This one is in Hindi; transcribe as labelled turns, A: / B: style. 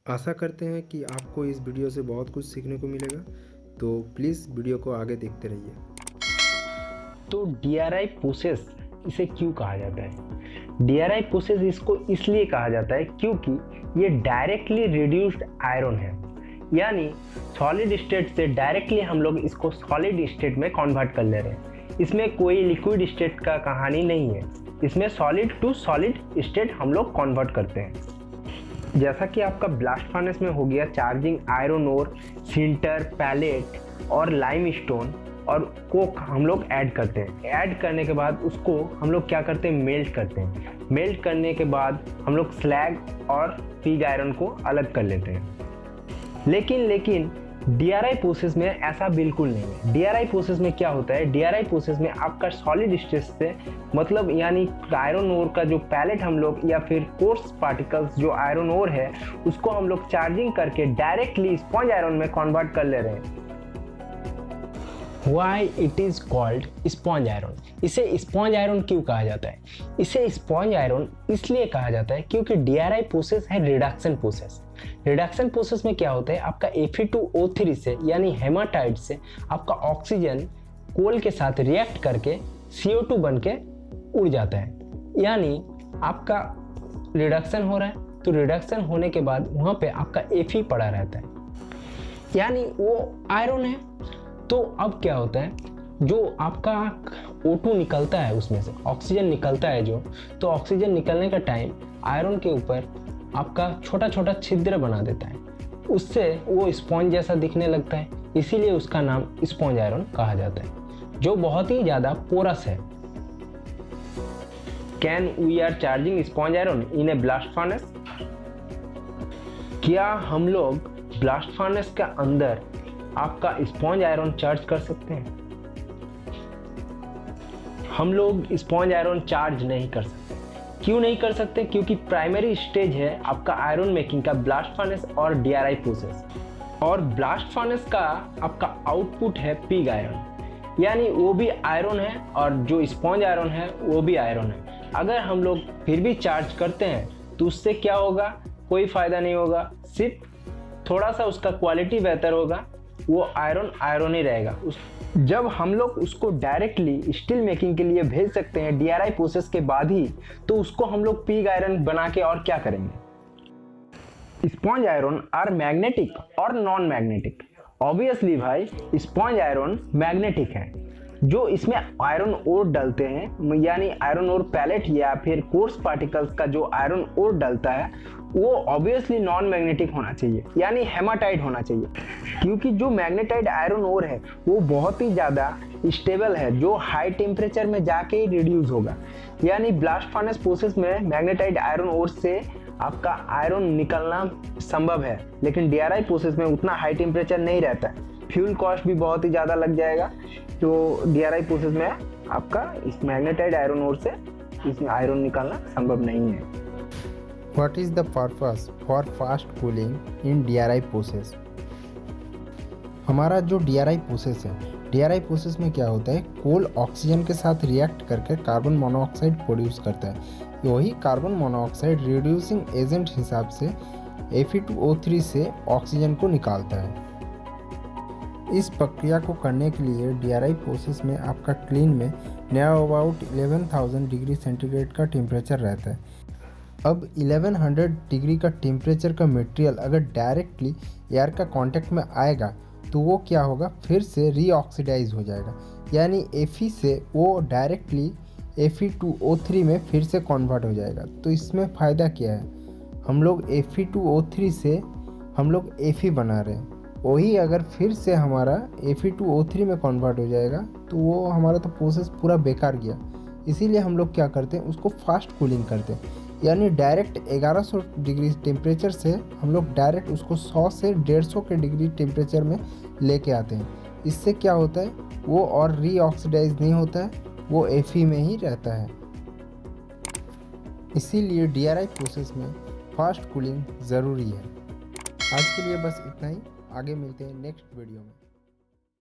A: आशा करते हैं कि आपको इस वीडियो से बहुत कुछ सीखने को मिलेगा, तो प्लीज़ वीडियो को आगे देखते रहिए।
B: तो DRI प्रोसेस इसे क्यों कहा जाता है? DRI प्रोसेस इसको इसलिए कहा जाता है क्योंकि ये डायरेक्टली रिड्यूस्ड आयरन है, यानी सॉलिड स्टेट से डायरेक्टली हम लोग इसको सॉलिड स्टेट में कन्वर्ट कर ले रहे हैं। इसमें कोई लिक्विड स्टेट का कहानी नहीं है, इसमें सॉलिड टू सॉलिड स्टेट हम लोग कन्वर्ट करते हैं। जैसा कि आपका ब्लास्ट फर्नेस में हो गया charging iron ore, sinter, pellet और लाइमस्टोन और कोक हम लोग ऐड करते हैं। ऐड करने के बाद उसको हम लोग क्या करते हैं, मेल्ट करते हैं। मेल्ट करने के बाद हम लोग स्लैग और पिग आयरन को अलग कर लेते हैं। लेकिन DRI प्रोसेस में ऐसा बिल्कुल नहीं है। DRI प्रोसेस में क्या होता है, DRI प्रोसेस में आपका सॉलिड स्टेट से मतलब यानी आयरन ओर का जो पैलेट हम लोग या फिर कोर्स पार्टिकल्स जो आयरन ओर है उसको हम लोग चार्जिंग करके डायरेक्टली स्पॉन्ज आयरन में कन्वर्ट कर ले रहे हैं। Why it is called sponge iron? इसे स्पॉन्ज आयरन क्यों कहा जाता है? इसे स्पॉन्ज आयरन इसलिए कहा जाता है क्योंकि DRI प्रोसेस है रिडक्शन प्रोसेस। रिडक्शन प्रोसेस में क्या होता है, आपका Fe2O3 से यानी हेमाटाइट से आपका ऑक्सीजन कोल के साथ रिएक्ट करके CO2 बन के उड़ जाता है, यानी आपका रिडक्शन हो रहा है। तो रिडक्शन होने के बाद वहाँ पे आपका Fe पड़ा रहता है, यानी वो आयरन है। तो अब क्या होता है, जो आपका O2 निकलता है उसमें से ऑक्सीजन निकलता है जो, तो ऑक्सीजन निकलने का टाइम आयरन के ऊपर आपका छोटा छोटा छिद्र बना देता है, उससे वो स्पॉन्ज जैसा दिखने लगता है, इसीलिए उसका नाम स्पॉन्ज आयरन कहा जाता है, जो बहुत ही ज़्यादा पोरस है। Can we are charging sponge iron in a blast furnace? क्या हम लोग ब्लास्ट फर्नेस के अंदर आपका स्पॉन्ज आयरन चार्ज कर सकते हैं? हम लोग स्पॉन्ज आयरन चार्ज नहीं कर सकते। क्यों नहीं कर सकते? क्योंकि प्राइमरी स्टेज है आपका आयरन मेकिंग का ब्लास्ट फर्नेस और DRI प्रोसेस, और ब्लास्ट फर्नेस का आपका आउटपुट है पिग आयरन, यानी वो भी आयरन है और जो स्पॉन्ज आयरन है वो भी आयरन है। अगर हम लोग फिर भी चार्ज करते हैं तो उससे क्या होगा, कोई फायदा नहीं होगा, सिर्फ थोड़ा सा उसका क्वालिटी बेहतर होगा, वो आयरन ही रहेगा। जब हम लोग उसको डायरेक्टली स्टील मेकिंग के लिए भेज सकते हैं DRI प्रोसेस के बाद ही, तो उसको हम लोग पिग आयरन बना के और क्या करेंगे। स्पॉन्ज आयरन आर मैग्नेटिक और नॉन मैग्नेटिक? ऑब्वियसली भाई स्पॉन्ज आयरन मैग्नेटिक है। जो इसमें आयरन ओर डलते हैं, यानी आयरन ओर पैलेट या फिर कोर्स पार्टिकल्स का जो आयरन ओर डलता है वो ऑब्वियसली नॉन मैग्नेटिक होना चाहिए, यानी हेमाटाइट होना चाहिए, क्योंकि जो मैग्नेटाइट आयरन ओर है वो बहुत ही ज़्यादा स्टेबल है, जो हाई टेम्परेचर में जाके ही रिड्यूस होगा। यानी ब्लास्ट फर्नेस प्रोसेस में मैग्नेटाइट आयरन ओर से आपका आयरन निकलना संभव है, लेकिन DRI प्रोसेस में उतना हाई टेम्परेचर नहीं रहता है, फ्यूल कॉस्ट भी बहुत ही ज़्यादा लग जाएगा। तो DRI प्रोसेस में आपका इस मैग्नेटाइट आयरन ओर से इसमें आयरन निकालना संभव नहीं है।
A: What is the purpose for fast cooling in DRI process? हमारा जो DRI प्रोसेस है, DRI प्रोसेस में क्या होता है, कोल ऑक्सीजन के साथ रिएक्ट करके कार्बन मोनोऑक्साइड प्रोड्यूस करता है। वही कार्बन मोनोऑक्साइड रिड्यूसिंग एजेंट हिसाब से Fe2O3 से ऑक्सीजन को निकालता है। इस प्रक्रिया को करने के लिए DRI प्रोसेस में आपका क्लीन में नियर अबाउट 11,000 डिग्री सेंटीग्रेड का टेम्परेचर रहता है। अब 1100 डिग्री का टेम्परेचर का मटेरियल अगर डायरेक्टली एयर का कांटेक्ट में आएगा तो वो क्या होगा, फिर से रीऑक्सीडाइज हो जाएगा, यानी Fe से वो डायरेक्टली Fe2O3 में फिर से कन्वर्ट हो जाएगा। तो इसमें फ़ायदा क्या है, हम लोग Fe2O3 से हम लोग Fe बना रहे हैं, वही अगर फिर से हमारा Fe2O3 में कन्वर्ट हो जाएगा तो वो हमारा तो प्रोसेस पूरा बेकार गया। इसीलिए हम लोग क्या करते हैं, उसको फास्ट कूलिंग करते हैं, यानी डायरेक्ट 1100 डिग्री टेम्परेचर से हम लोग डायरेक्ट उसको 100 से 150 के डिग्री टेम्परेचर में लेके आते हैं। इससे क्या होता है, वो और रीऑक्सीडाइज नहीं होता है, वो Fe में ही रहता है। इसीलिए DRI प्रोसेस में फास्ट कूलिंग ज़रूरी है। आज के लिए बस इतना ही, आगे मिलते हैं नेक्स्ट वीडियो में।